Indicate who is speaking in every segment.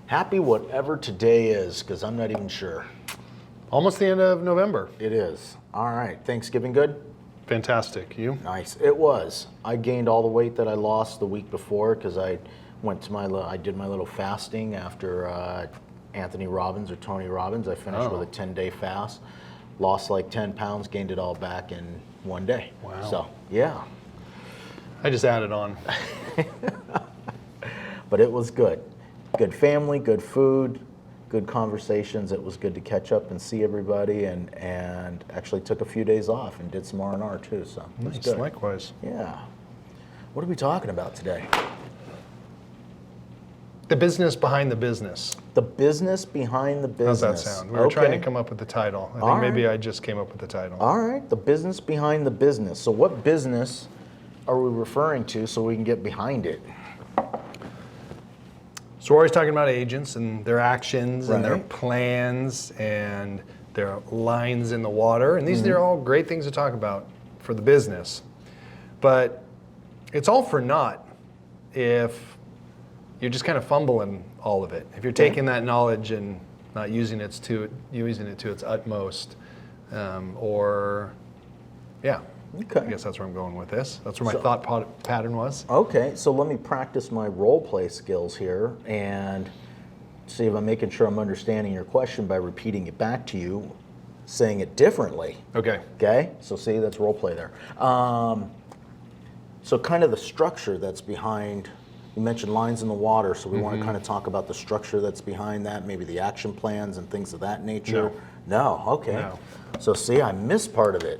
Speaker 1: Happy whatever today is, because I'm not even sure.
Speaker 2: Almost the end of November.
Speaker 1: It is. All right. Thanksgiving good?
Speaker 2: Fantastic. You?
Speaker 1: Nice. It was. I gained all the weight that I lost the week before because I did my little fasting after Anthony Robbins or Tony Robbins. I finished with a 10-day fast. Lost like 10 pounds, gained it all back in one day.
Speaker 2: Wow.
Speaker 1: So, yeah.
Speaker 2: I just added on.
Speaker 1: But it was good. Good family, good food, good conversations. It was good to catch up and see everybody, and actually took a few days off and did some R&R too. So it was
Speaker 2: Nice.
Speaker 1: good.
Speaker 2: Likewise.
Speaker 1: Yeah. What are we talking about today?
Speaker 2: The business behind the business.
Speaker 1: The business behind the business.
Speaker 2: How's that sound? We were trying to come up with the title. I think maybe I just came up with the title.
Speaker 1: All right. The business behind the business. So what business are we referring to so we can get behind it?
Speaker 2: So we're always talking about agents and their actions and their
Speaker 1: Right.
Speaker 2: plans and their lines in the water. And these are all great things to talk about for the business. But it's all for naught if you're just kind of fumbling all of it. If you're taking that knowledge and not using it to its utmost,
Speaker 1: Okay.
Speaker 2: I guess that's where I'm going with this. That's where my thought pattern was.
Speaker 1: Okay, so let me practice my role play skills here and see if I'm making sure I'm understanding your question by repeating it back to you, saying it differently.
Speaker 2: Okay.
Speaker 1: Okay, so see, that's role play there. So kind of the structure that's behind, you mentioned lines in the water, so we want to kind of talk about the structure that's behind that, maybe the action plans and things of that nature. No, okay.
Speaker 2: No.
Speaker 1: So see, I missed part of it.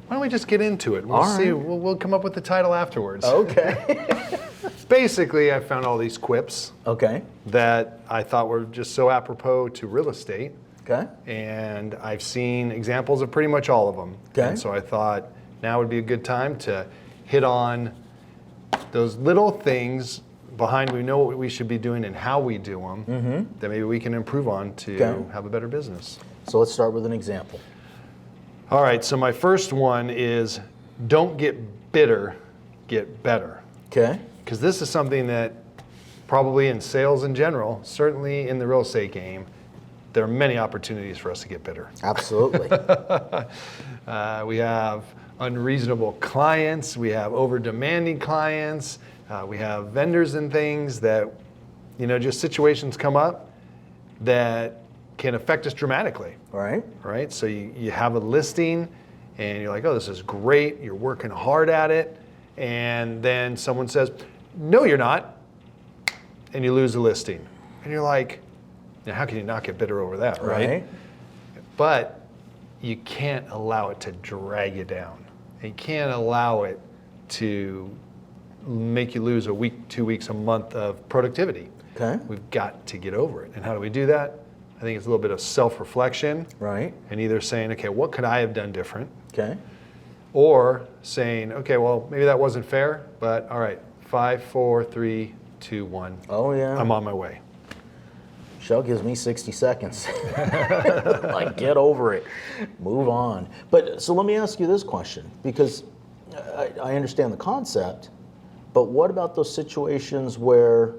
Speaker 2: Why don't we just get into it? We'll
Speaker 1: All
Speaker 2: see.
Speaker 1: right.
Speaker 2: We'll come up with the title afterwards.
Speaker 1: Okay.
Speaker 2: Basically, I found all these quips
Speaker 1: Okay.
Speaker 2: that I thought were just so apropos to real estate.
Speaker 1: Okay.
Speaker 2: And I've seen examples of pretty much all of them.
Speaker 1: Okay.
Speaker 2: And so I thought now would be a good time to hit on those little things behind we know what we should be doing and how we do them that maybe we can improve on to have a better business.
Speaker 1: So let's start with an example.
Speaker 2: All right, so my first one is don't get bitter, get better.
Speaker 1: Okay.
Speaker 2: Because this is something that probably in sales in general, certainly in the real estate game, there are many opportunities for us to get bitter.
Speaker 1: Absolutely.
Speaker 2: We have unreasonable clients, we have over-demanding clients, we have vendors and things that, just situations come up that can affect us dramatically. Right? So you have a listing and you're like, oh, this is great, you're working hard at it, and then someone says, no, you're not, and you lose the listing. And you're like, now how can you not get bitter over that, right? But you can't allow it to drag you down. You can't allow it to make you lose a week, 2 weeks, a month of productivity.
Speaker 1: Okay.
Speaker 2: We've got to get over it. And how do we do that? I think it's a little bit of self-reflection.
Speaker 1: Right.
Speaker 2: And either saying, okay, what could I have done different?
Speaker 1: Okay.
Speaker 2: Or saying, okay, well, maybe that wasn't fair, but all right, 5, 4, 3, 2, 1.
Speaker 1: Oh, yeah.
Speaker 2: I'm on my way.
Speaker 1: Michelle gives me 60 seconds. Like, get over it. Move on. But so let me ask you this question, because I understand the concept, but what about those situations where,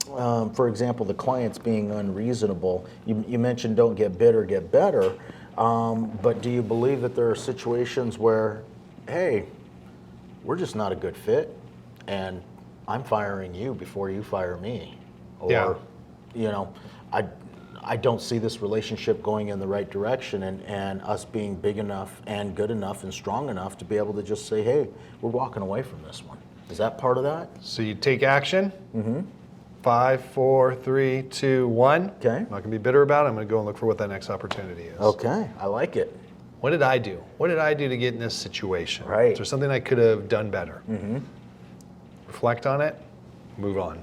Speaker 1: for example, the client's being unreasonable? You mentioned don't get bitter, get better. But do you believe that there are situations where, hey, we're just not a good fit, and I'm firing you before you fire me? Or, I don't see this relationship going in the right direction, and us being big enough and good enough and strong enough to be able to just say, hey, we're walking away from this one. Is that part of that?
Speaker 2: So you take action. 5, 4, 3, 2, 1.
Speaker 1: Okay.
Speaker 2: I'm not going to be bitter about it. I'm going to go and look for what that next opportunity is.
Speaker 1: Okay, I like it.
Speaker 2: What did I do? What did I do to get in this situation?
Speaker 1: Right.
Speaker 2: Is there something I could have done better? Reflect on it, move on.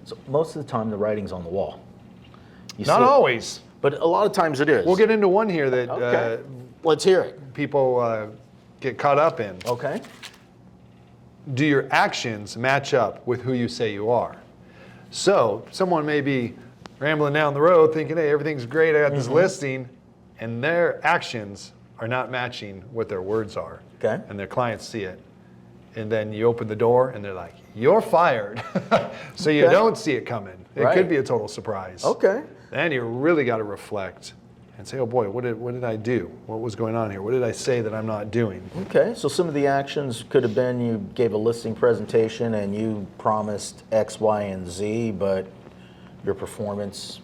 Speaker 1: So most of the time, the writing's on the wall.
Speaker 2: Not always.
Speaker 1: But a lot of times it is.
Speaker 2: We'll get into one here that
Speaker 1: Okay. Let's hear it.
Speaker 2: people get caught up in.
Speaker 1: Okay.
Speaker 2: Do your actions match up with who you say you are? So someone may be rambling down the road thinking, hey, everything's great, I got this listing, and their actions are not matching what their words are.
Speaker 1: Okay.
Speaker 2: And their clients see it. And then you open the door and they're like, you're fired. So you
Speaker 1: Okay.
Speaker 2: don't see it coming. It
Speaker 1: Right.
Speaker 2: could be a total surprise.
Speaker 1: Okay.
Speaker 2: Then you really got to reflect and say, oh boy, what did I do? What was going on here? What did I say that I'm not doing?
Speaker 1: Okay, so some of the actions could have been you gave a listing presentation and you promised X, Y, and Z, but your performance,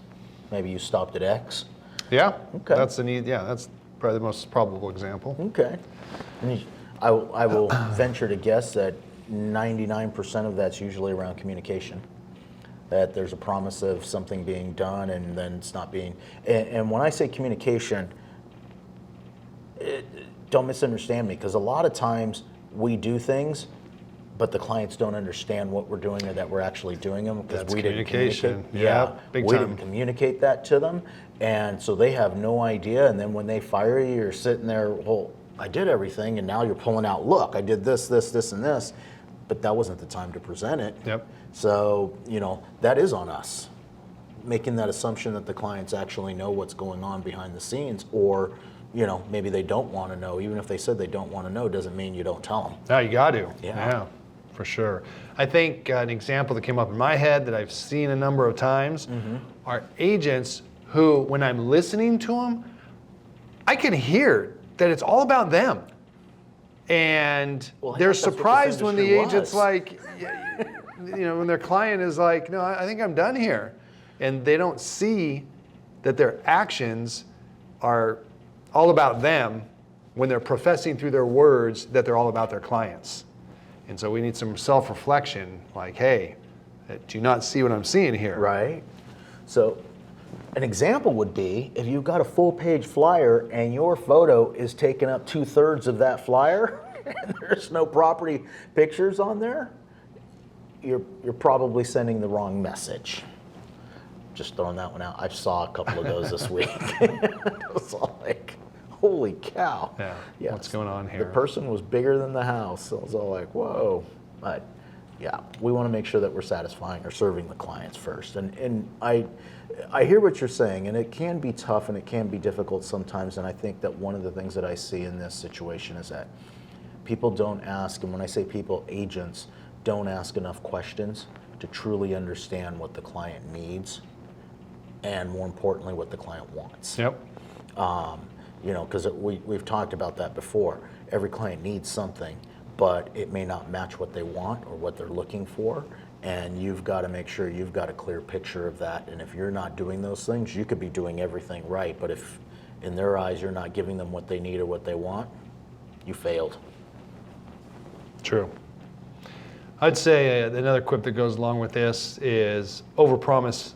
Speaker 1: maybe you stopped at X.
Speaker 2: Yeah.
Speaker 1: Okay.
Speaker 2: That's probably the most probable example.
Speaker 1: Okay. And I will venture to guess that 99% of that's usually around communication. That there's a promise of something being done and then it's not being. And when I say communication, don't misunderstand me, because a lot of times we do things, but the clients don't understand what we're doing or that we're actually doing them because
Speaker 2: That's
Speaker 1: we didn't
Speaker 2: communication.
Speaker 1: communicate.
Speaker 2: Yeah, big
Speaker 1: we
Speaker 2: time.
Speaker 1: didn't communicate that to them, and so they have no idea. And then when they fire you, you're sitting there, well, I did everything, and now you're pulling out, look, I did this, this, this, and this, but that wasn't the time to present it.
Speaker 2: Yep.
Speaker 1: So, that is on us, making that assumption that the clients actually know what's going on behind the scenes, or, maybe they don't want to know. Even if they said they don't want to know, doesn't mean you don't tell them.
Speaker 2: No, you got to.
Speaker 1: Yeah.
Speaker 2: For sure. I think an example that came up in my head that I've seen a number of times are agents who, when I'm listening to them, I can hear that it's all about them. And
Speaker 1: Well,
Speaker 2: they're
Speaker 1: heck, that's what this
Speaker 2: surprised when the
Speaker 1: industry
Speaker 2: agent's
Speaker 1: was.
Speaker 2: like, when their client is like, no, I think I'm done here. And they don't see that their actions are all about them when they're professing through their words that they're all about their clients. And so we need some self-reflection, like, hey, do you not see what I'm seeing here?
Speaker 1: Right. So an example would be if you've got a full-page flyer and your photo is taking up 2/3 of that flyer and there's no property pictures on there, you're probably sending the wrong message. Just throwing that one out. I saw a couple of those this week. It was all like, holy cow.
Speaker 2: Yeah.
Speaker 1: Yes.
Speaker 2: What's going on
Speaker 1: The
Speaker 2: here?
Speaker 1: person was bigger than the house. So it was all like, whoa. But yeah, we want to make sure that we're satisfying or serving the clients first. And I hear what you're saying, and it can be tough and it can be difficult sometimes. And I think that one of the things that I see in this situation is that people don't ask, and when I say people, agents don't ask enough questions to truly understand what the client needs, and more importantly, what the client wants.
Speaker 2: Yep.
Speaker 1: Because we've talked about that before. Every client needs something, but it may not match what they want or what they're looking for, and you've got to make sure you've got a clear picture of that. And if you're not doing those things, you could be doing everything right, but if in their eyes you're not giving them what they need or what they want, you failed.
Speaker 2: True. I'd say another quip that goes along with this is overpromise.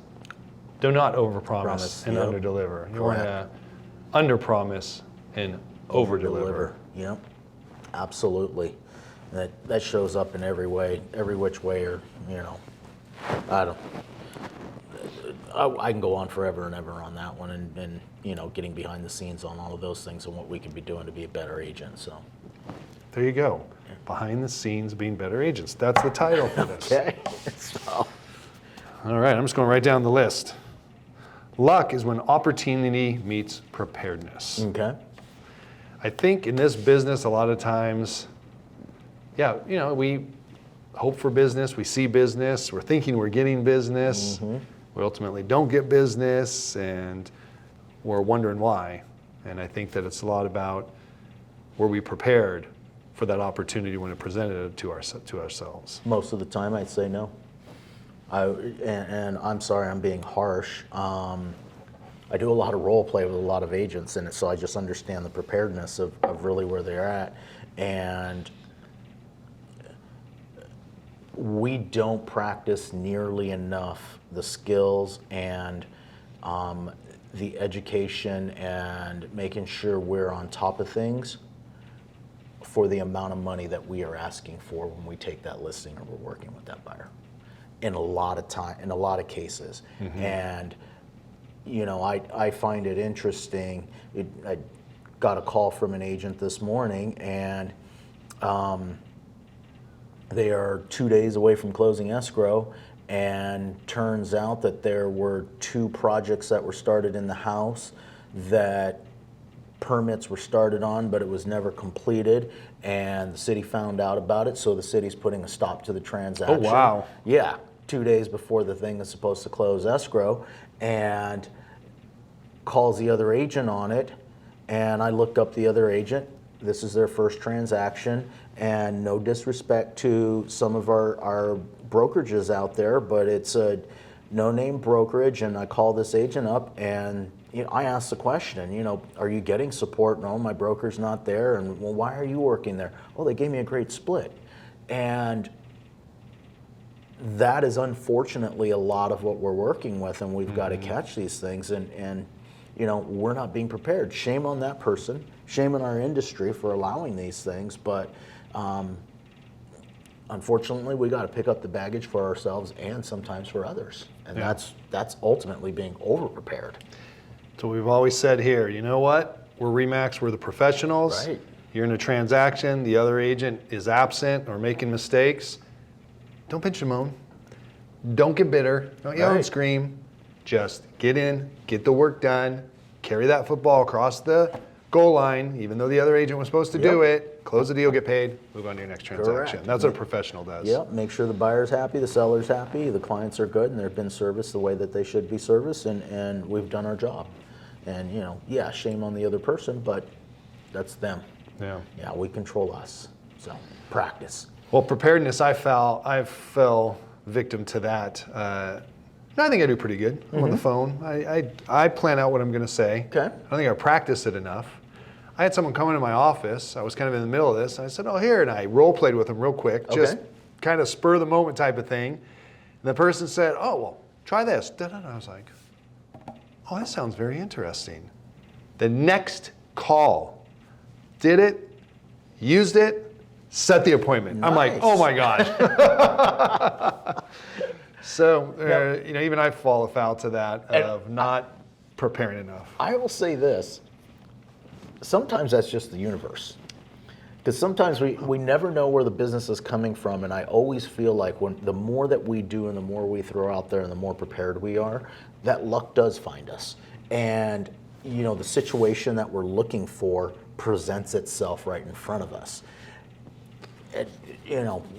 Speaker 2: Do not overpromise
Speaker 1: Promise,
Speaker 2: and
Speaker 1: yep.
Speaker 2: underdeliver. You want to underpromise and overdeliver.
Speaker 1: Yep, absolutely. That shows up in every way, every which way, or I can go on forever and ever on that one, and getting behind the scenes on all of those things and what we could be doing to be a better agent. So
Speaker 2: There you go. Behind the scenes, being better agents. That's the title for this.
Speaker 1: okay, so
Speaker 2: All right, I'm just going right down the list. Luck is when opportunity meets preparedness.
Speaker 1: okay,
Speaker 2: I think in this business, a lot of times, we hope for business, we see business, we're thinking we're getting business, we ultimately don't get business, and we're wondering why. And I think that it's a lot about, were we prepared for that opportunity when it presented to ourselves?
Speaker 1: most of the time I'd say no. And I'm sorry, I'm being harsh. I do a lot of role play with a lot of agents, and so I just understand the preparedness of really where they're at. And we don't practice nearly enough the skills and the education and making sure we're on top of things for the amount of money that we are asking for when we take that listing or we're working with that buyer. In a lot of cases. And I find it interesting. I got a call from an agent this morning, and they are 2 days away from closing escrow, and turns out that there were 2 projects that were started in the house that permits were started on, but it was never completed, and the city found out about it, so the city's putting a stop to the transaction.
Speaker 2: Oh, wow.
Speaker 1: Yeah, 2 days before the thing is supposed to close escrow, and calls the other agent on it. And I looked up the other agent. This is their first transaction, and no disrespect to some of our brokerages out there, but it's a no-name brokerage. And I call this agent up, and I asked the question, are you getting support? No, my broker's not there. And well, why are you working there? Oh, they gave me a great split. And that is unfortunately a lot of what we're working with, and we've got to catch these things, and we're not being prepared. Shame on that person, shame on our industry for allowing these things, but unfortunately we got to pick up the baggage for ourselves and sometimes for others, and that's ultimately being over-prepared.
Speaker 2: So we've always said here, you know what? We're RE/MAX, we're the professionals.
Speaker 1: Right.
Speaker 2: You're in a transaction, the other agent is absent or making mistakes. Don't pinch and moan. Don't get bitter. Don't yell and scream. Just get in, get the work done, carry that football across the goal line, even though the other agent was supposed to do it, close the deal, get paid, move on to your next transaction.
Speaker 1: Correct.
Speaker 2: That's what a professional does.
Speaker 1: Yep, make sure the buyer's happy, the seller's happy, the clients are good, and they've been serviced the way that they should be serviced, and we've done our job. And shame on the other person, but that's them.
Speaker 2: Yeah.
Speaker 1: Yeah, we control us. So practice.
Speaker 2: Well, preparedness, I fell victim to that. I think I do pretty good. I'm on the phone. I plan out what I'm going to say.
Speaker 1: Okay.
Speaker 2: I don't think I practice it enough. I had someone come into my office. I was kind of in the middle of this. And I said, oh, here. And I role played with them real quick. Just kind of spur of the moment type of thing. And the person said, oh, well, try this. And I was like, oh, that sounds very interesting. The next call, did it, used it, set the appointment.
Speaker 1: Nice.
Speaker 2: I'm like, oh my gosh. So, even I fall foul to that of not preparing enough.
Speaker 1: I will say this. Sometimes that's just the universe. Because sometimes we never know where the business is coming from, and I always feel like the more that we do and the more we throw out there and the more prepared we are, that luck does find us. And, the situation that we're looking for presents itself right in front of us. You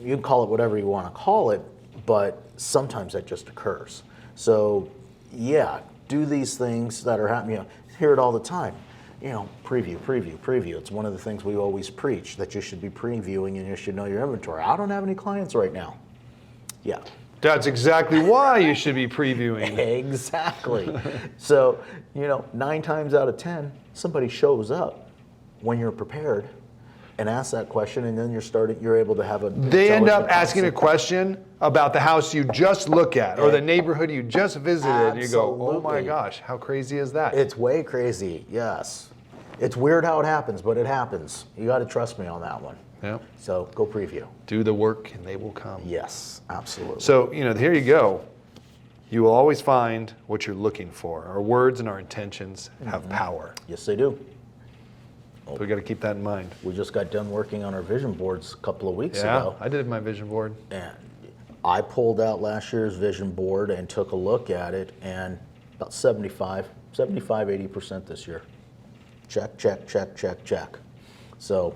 Speaker 1: can call it whatever you want to call it, but sometimes that just occurs. So, do these things that are happening. Hear it all the time. Preview. It's one of the things we always preach, that you should be previewing and you should know your inventory. I don't have any clients right now. Yeah.
Speaker 2: That's exactly why you should be previewing.
Speaker 1: Exactly. So, 9 times out of 10, somebody shows up when you're prepared and ask that question, and then you're able to have a.
Speaker 2: They end up asking a question about the house you just look at or the neighborhood you just visited, and you go, oh my gosh, how crazy is that?
Speaker 1: It's way crazy, yes. It's weird how it happens, but it happens. You got to trust me on that one.
Speaker 2: Yeah.
Speaker 1: So go preview.
Speaker 2: Do the work and they will come.
Speaker 1: Yes, absolutely.
Speaker 2: So, here you go. You will always find what you're looking for. Our words and our intentions have power.
Speaker 1: Yes, they do.
Speaker 2: So we got to keep that in mind.
Speaker 1: We just got done working on our vision boards a couple of weeks
Speaker 2: Yeah,
Speaker 1: ago.
Speaker 2: I did my vision board.
Speaker 1: And I pulled out last year's vision board and took a look at it, and about 80% this year. Check. So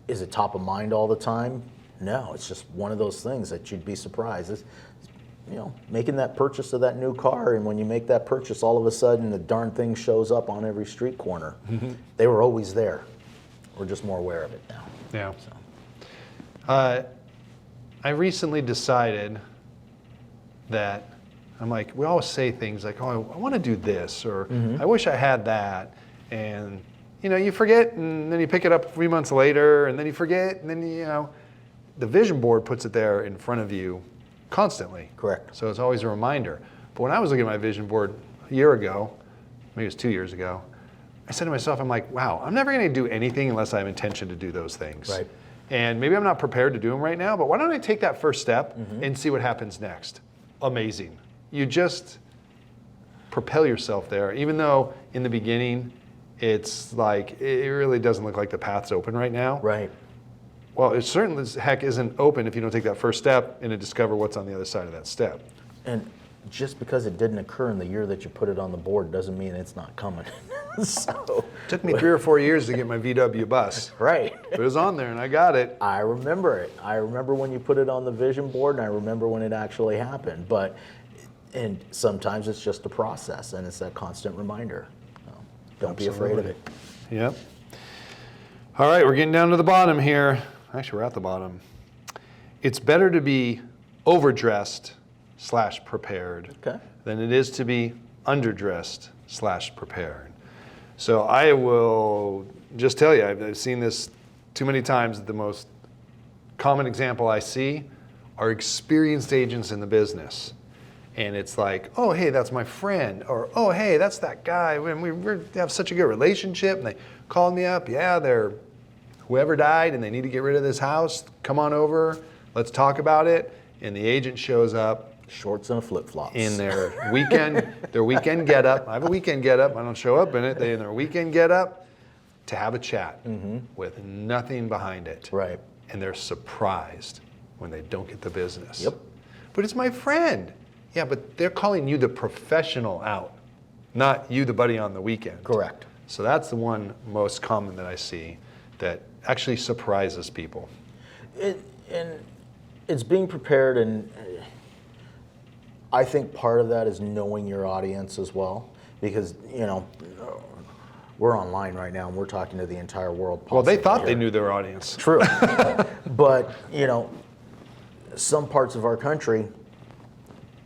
Speaker 1: is it top of mind all the time? No, it's just one of those things that you'd be surprised. It's, making that purchase of that new car, and when you make that purchase, all of a sudden the darn thing shows up on every street corner. They were always there. We're just more aware of it now.
Speaker 2: Yeah.
Speaker 1: So.
Speaker 2: I recently decided that we always say things like, oh, I want to do this, or I wish I had that. And, you forget, and then you pick it up 3 months later, and then you forget, and then, the vision board puts it there in front of you constantly.
Speaker 1: Correct.
Speaker 2: So it's always a reminder. But when I was looking at my vision board a year ago, maybe it was 2 years ago, I said to myself, I'm like, wow, I'm never going to do anything unless I have intention to do those things.
Speaker 1: Right.
Speaker 2: And maybe I'm not prepared to do them right now, but why don't I take that first step and see what happens next? Amazing. You just propel yourself there, even though in the beginning it's like, it really doesn't look like the path's open right now.
Speaker 1: Right.
Speaker 2: Well, it certainly as heck isn't open if you don't take that first step and to discover what's on the other side of that step.
Speaker 1: And just because it didn't occur in the year that you put it on the board doesn't mean it's not coming. So,
Speaker 2: Took me 3 or 4 years to get my VW bus.
Speaker 1: right.
Speaker 2: But it was on there and I got it.
Speaker 1: I remember it. I remember when you put it on the vision board, and I remember when it actually happened. And sometimes it's just a process, and it's that constant reminder. So don't be afraid of it.
Speaker 2: Yep. All right, we're getting down to the bottom here. Actually, we're at the bottom. It's better to be overdressed / prepared
Speaker 1: Okay.
Speaker 2: than it is to be underdressed / prepared. So I will just tell you, I've seen this too many times. The most common example I see are experienced agents in the business. And it's like, oh, hey, that's my friend. Or, oh, hey, that's that guy. We have such a good relationship. And they called me up. Yeah, they're whoever died and they need to get rid of this house. Come on over. Let's talk about it. And the agent shows up
Speaker 1: Shorts and flip-flops.
Speaker 2: in their weekend getup. I have a weekend getup. I don't show up in it. They in their weekend getup to have a chat with nothing behind it.
Speaker 1: Right.
Speaker 2: And they're surprised when they don't get the business.
Speaker 1: Yep.
Speaker 2: But it's my friend. Yeah, but they're calling you the professional out, not you the buddy on the weekend.
Speaker 1: Correct.
Speaker 2: So that's the one most common that I see that actually surprises people.
Speaker 1: And it's being prepared, and I think part of that is knowing your audience as well, because we're online right now and we're talking to the entire world.
Speaker 2: Well, they
Speaker 1: possibly
Speaker 2: thought they
Speaker 1: here.
Speaker 2: knew their audience.
Speaker 1: True. But some parts of our country,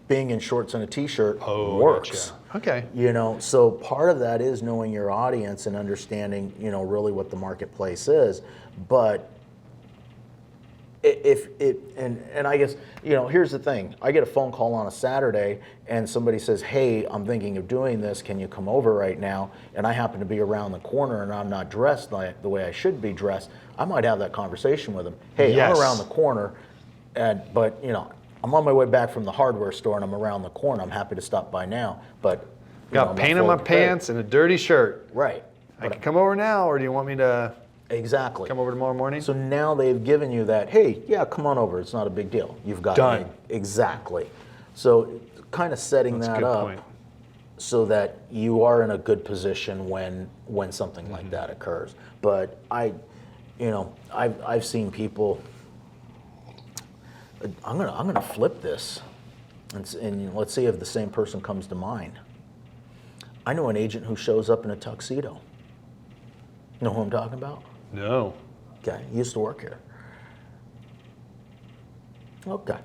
Speaker 1: being in shorts and a t-shirt works.
Speaker 2: Gotcha. Okay.
Speaker 1: So part of that is knowing your audience and understanding, really what the marketplace is. But and I guess, here's the thing. I get a phone call on a Saturday and somebody says, hey, I'm thinking of doing this. Can you come over right now? And I happen to be around the corner and I'm not dressed like the way I should be dressed. I might have that conversation with them. Hey,
Speaker 2: Yes.
Speaker 1: I'm around the corner, but I'm on my way back from the hardware store and I'm around the corner. I'm happy to stop by now, but
Speaker 2: Got paint on my pants and a dirty shirt.
Speaker 1: Right.
Speaker 2: I can come over now, or do you want me to
Speaker 1: Exactly.
Speaker 2: come over tomorrow morning?
Speaker 1: So now they've given you that, hey, yeah, come on over. It's not a big deal. You've got
Speaker 2: Done.
Speaker 1: Exactly. So kind of setting
Speaker 2: That's a
Speaker 1: that
Speaker 2: good
Speaker 1: up
Speaker 2: point.
Speaker 1: so that you are in a good position when something like that occurs. But I've seen people. I'm gonna flip this, and let's see if the same person comes to mind. I know an agent who shows up in a tuxedo. You know who I'm talking about?
Speaker 2: No.
Speaker 1: Okay, he used to work here. Okay,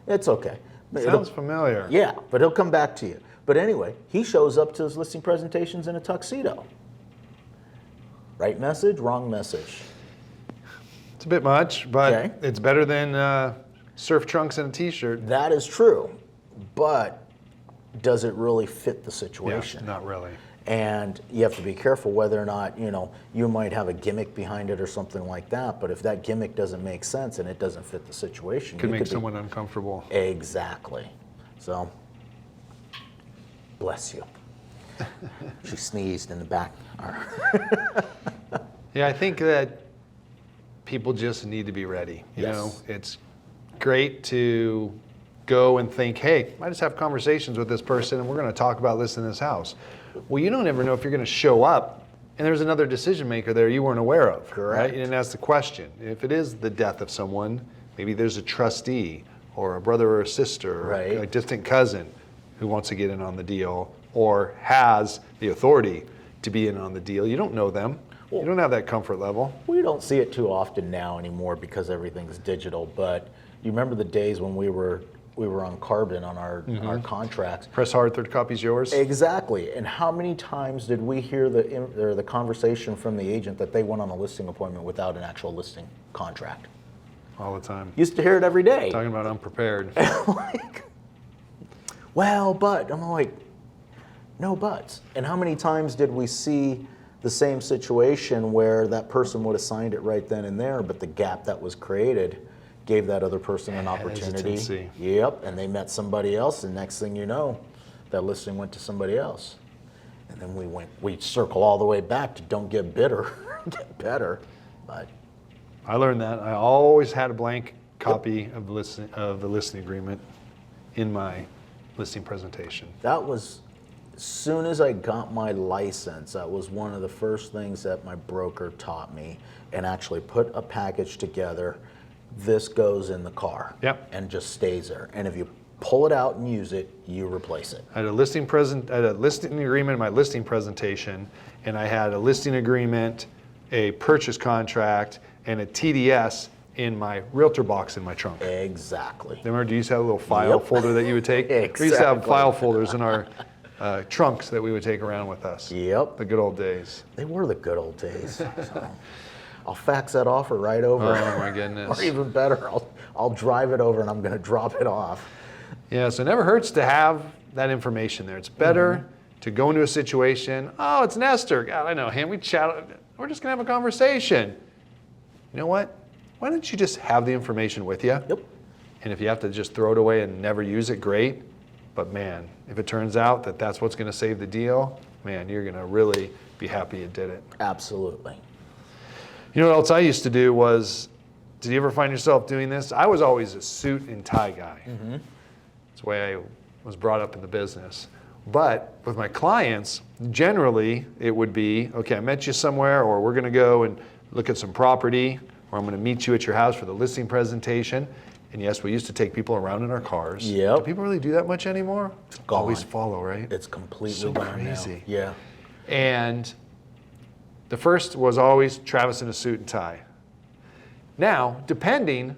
Speaker 1: it's okay.
Speaker 2: Sounds familiar.
Speaker 1: Yeah, but he'll come back to you. But anyway, he shows up to his listing presentations in a tuxedo. Right message, wrong message.
Speaker 2: It's a bit much, but
Speaker 1: Okay.
Speaker 2: it's better than surf trunks and a t-shirt.
Speaker 1: That is true, but does it really fit the situation?
Speaker 2: Yeah, not really.
Speaker 1: And you have to be careful whether or not, you might have a gimmick behind it or something like that, but if that gimmick doesn't make sense and it doesn't fit the situation,
Speaker 2: Could
Speaker 1: you
Speaker 2: make
Speaker 1: be-
Speaker 2: someone uncomfortable.
Speaker 1: Exactly. So, bless you. She sneezed in the back.
Speaker 2: Yeah, I think that people just need to be ready. You
Speaker 1: Yes.
Speaker 2: know, it's great to go and think, hey, I just have conversations with this person and we're going to talk about listing this house. Well, you don't ever know if you're going to show up and there's another decision maker there you weren't aware of.
Speaker 1: Correct.
Speaker 2: Right? You didn't ask the question. If it is the death of someone, maybe there's a trustee or a brother or a sister or
Speaker 1: Right.
Speaker 2: a distant cousin who wants to get in on the deal or has the authority to be in on the deal. You don't know them. You don't have that comfort level.
Speaker 1: We don't see it too often now anymore because everything's digital, but you remember the days when we were on carbon on our contracts.
Speaker 2: Press hard, third copy's yours.
Speaker 1: Exactly. And how many times did we hear the conversation from the agent that they went on a listing appointment without an actual listing contract?
Speaker 2: All the time.
Speaker 1: Used to hear it every day.
Speaker 2: Talking about unprepared.
Speaker 1: Like, well, but I'm like, no buts. And how many times did we see the same situation where that person would have signed it right then and there, but the gap that was created gave that other person an opportunity.
Speaker 2: Hesitancy.
Speaker 1: Yep, and they met somebody else, and next thing you know, that listing went to somebody else. And then we circle all the way back to don't get bitter, get better. But
Speaker 2: I learned that. I always had a blank copy of the listing agreement in my listing presentation.
Speaker 1: that was soon as I got my license, that was one of the first things that my broker taught me, and actually put a package together. This goes in the car.
Speaker 2: Yep.
Speaker 1: And just stays there. And if you pull it out and use it, you replace it.
Speaker 2: I had a listing agreement in my listing presentation, and I had a listing agreement, a purchase contract, and a TDS in my realtor box in my trunk.
Speaker 1: Exactly.
Speaker 2: Remember, do you used to have a little file folder that you would take?
Speaker 1: Exactly.
Speaker 2: We used to have file folders in our trunks that we would take around with us.
Speaker 1: Yep.
Speaker 2: The good old days.
Speaker 1: They were the good old days. So I'll fax that offer right over.
Speaker 2: Oh my goodness.
Speaker 1: Or even better, I'll drive it over and I'm going to drop it off.
Speaker 2: Yeah, so it never hurts to have that information there. It's better to go into a situation, oh, it's Nestor. God, I know him. We chat. We're just going to have a conversation. You know what? Why don't you just have the information with you?
Speaker 1: Yep.
Speaker 2: And if you have to just throw it away and never use it, great. But man, if it turns out that that's what's going to save the deal, man, you're going to really be happy you did it.
Speaker 1: Absolutely.
Speaker 2: You know what else I used to do was, did you ever find yourself doing this? I was always a suit and tie guy. That's the way I was brought up in the business. But with my clients, generally it would be, okay, I met you somewhere, or we're going to go and look at some property, or I'm going to meet you at your house for the listing presentation. And yes, we used to take people around in our cars.
Speaker 1: Yep.
Speaker 2: Do people really do that much anymore? It's
Speaker 1: gone.
Speaker 2: always follow, right?
Speaker 1: It's completely
Speaker 2: So
Speaker 1: gone
Speaker 2: crazy.
Speaker 1: now. Yeah.
Speaker 2: And the first was always Travis in a suit and tie. Now, depending,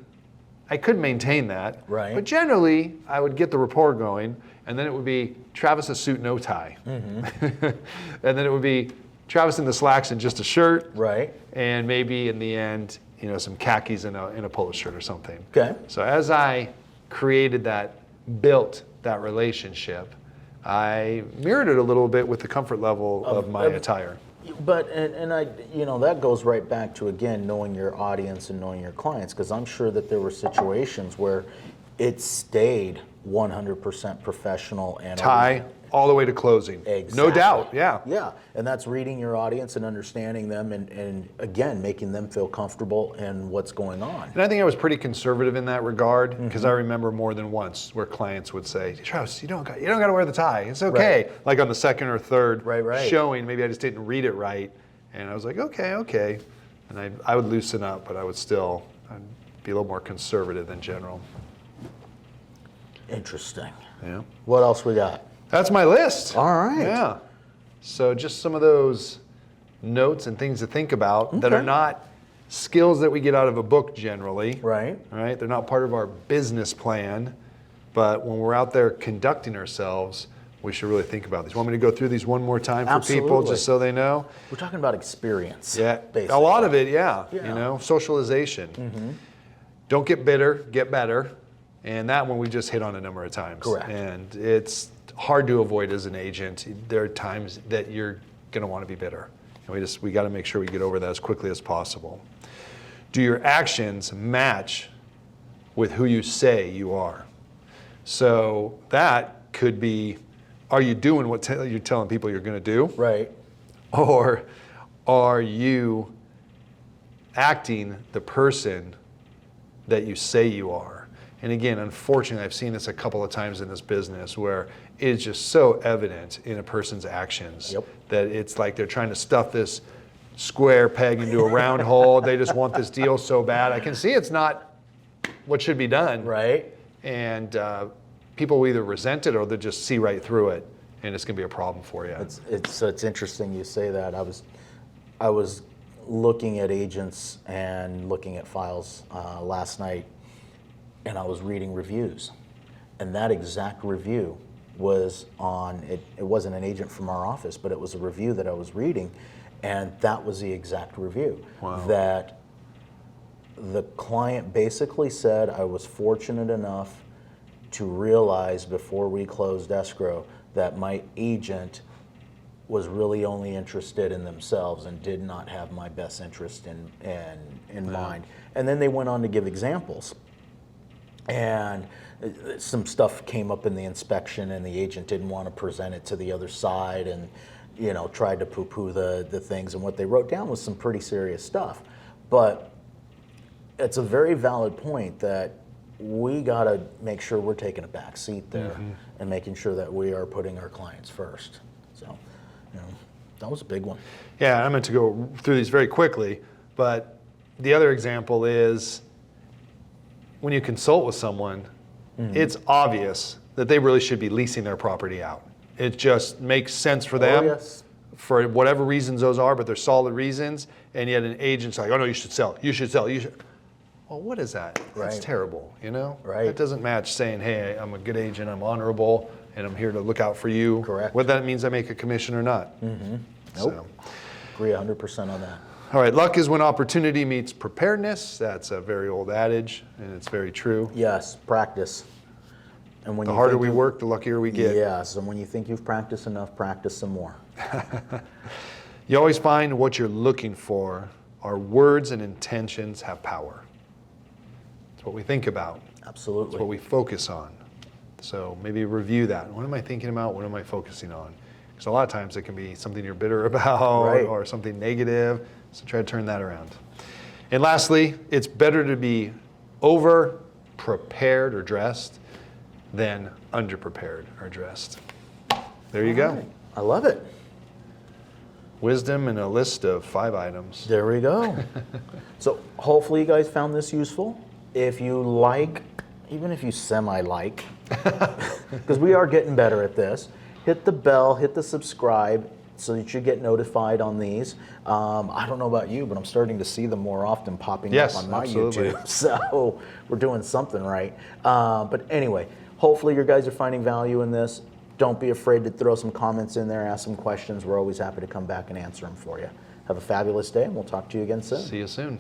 Speaker 2: I could maintain that.
Speaker 1: Right.
Speaker 2: But generally, I would get the rapport going, and then it would be Travis a suit, no tie. And then it would be Travis in the slacks and just a shirt.
Speaker 1: Right.
Speaker 2: And maybe in the end, you know, some khakis and a polo shirt or something.
Speaker 1: Okay.
Speaker 2: So as I created that, built that relationship, I mirrored it a little bit with the comfort level of my attire.
Speaker 1: But, and I, you know, that goes right back to, again, knowing your audience and knowing your clients, because I'm sure that there were situations where it stayed 100% professional and
Speaker 2: Tie all the way to closing.
Speaker 1: Exactly.
Speaker 2: No doubt, yeah.
Speaker 1: Yeah, and that's reading your audience and understanding them and again, making them feel comfortable in what's going on.
Speaker 2: And I think I was pretty conservative in that regard, because I remember more than once where clients would say, Travis, you don't got to wear the tie. It's okay.
Speaker 1: Right.
Speaker 2: Like on the second or third
Speaker 1: Right.
Speaker 2: showing, maybe I just didn't read it right. And I was like, okay. And I would loosen up, but I'd be a little more conservative than general.
Speaker 1: Interesting.
Speaker 2: Yeah.
Speaker 1: What else we got?
Speaker 2: That's my list.
Speaker 1: All right.
Speaker 2: Yeah. So just some of those notes and things to think about that are
Speaker 1: Okay.
Speaker 2: not skills that we get out of a book generally.
Speaker 1: Right.
Speaker 2: Right? They're not part of our business plan, but when we're out there conducting ourselves, we should really think about these. Want me to go through these one more time for people
Speaker 1: Absolutely.
Speaker 2: just so they know?
Speaker 1: We're talking about experience.
Speaker 2: Yeah.
Speaker 1: Basically.
Speaker 2: A lot of it, yeah.
Speaker 1: Yeah.
Speaker 2: You know, socialization. Don't get bitter, get better. And that one we just hit on a number of times.
Speaker 1: Correct.
Speaker 2: And it's hard to avoid as an agent. There are times that you're going to want to be bitter. And we got to make sure we get over that as quickly as possible. Do your actions match with who you say you are? So that could be, are you doing what you're telling people you're going to do?
Speaker 1: Right.
Speaker 2: Or are you acting the person that you say you are? And again, unfortunately, I've seen this a couple of times in this business where it's just so evident in a person's actions that it's like they're trying to stuff this square peg into a round hole. They just want this deal so bad. I can see it's not what should be done.
Speaker 1: Right.
Speaker 2: And people will either resent it or they'll just see right through it, and it's going to be a problem for you.
Speaker 1: It's interesting you say that. I was looking at agents and looking at files last night, and I was reading reviews, and that exact review was on it. It wasn't an agent from our office, but it was a review that I was reading, and that was the exact review.
Speaker 2: Wow.
Speaker 1: That the client basically said, I was fortunate enough to realize before we closed escrow that my agent was really only interested in themselves and did not have my best interest in mind. And then they went on to give examples. And some stuff came up in the inspection, and the agent didn't want to present it to the other side, and tried to poo-poo the things. And what they wrote down was some pretty serious stuff. But it's a very valid point that we got to make sure we're taking a back seat there and making sure that we are putting our clients first. So, that was a big one.
Speaker 2: Yeah, I meant to go through these very quickly, but the other example is when you consult with someone, it's obvious that they really should be leasing their property out. It just makes sense for them.
Speaker 1: Yes.
Speaker 2: For whatever reasons those are, but they're solid reasons, and yet an agent's like, oh no, you should sell, you should sell, you should. Well, what is that? That's
Speaker 1: Right.
Speaker 2: terrible,
Speaker 1: Right.
Speaker 2: That doesn't match saying, hey, I'm a good agent, I'm honorable, and I'm here to look out for you.
Speaker 1: Correct.
Speaker 2: Whether that means I make a commission or not.
Speaker 1: Nope.
Speaker 2: So.
Speaker 1: Agree 100% on that.
Speaker 2: All right, luck is when opportunity meets preparedness. That's a very old adage, and it's very true.
Speaker 1: Yes, practice. And when
Speaker 2: The
Speaker 1: you
Speaker 2: harder
Speaker 1: think
Speaker 2: we
Speaker 1: you-
Speaker 2: work, the luckier we get.
Speaker 1: Yes, and when you think you've practiced enough, practice some more.
Speaker 2: You always find what you're looking for. Our words and intentions have power. It's what we think about.
Speaker 1: Absolutely.
Speaker 2: It's what we focus on. So maybe review that. What am I thinking about? What am I focusing on? Because a lot of times it can be something you're bitter about
Speaker 1: Right.
Speaker 2: or something negative. So try to turn that around. And lastly, it's better to be over prepared or dressed than under prepared or dressed. There you go.
Speaker 1: All right. I love it.
Speaker 2: Wisdom and a list of 5 items.
Speaker 1: There we go. So hopefully you guys found this useful. If you like, even if you semi-like, because we are getting better at this, hit the bell, hit the subscribe so that you get notified on these. I don't know about you, but I'm starting to see them more often popping
Speaker 2: Yes,
Speaker 1: up on my
Speaker 2: absolutely.
Speaker 1: YouTube. So we're doing something right. But anyway, hopefully you guys are finding value in this. Don't be afraid to throw some comments in there, ask some questions. We're always happy to come back and answer them for you. Have a fabulous day, and we'll talk to you again soon.
Speaker 2: See you soon.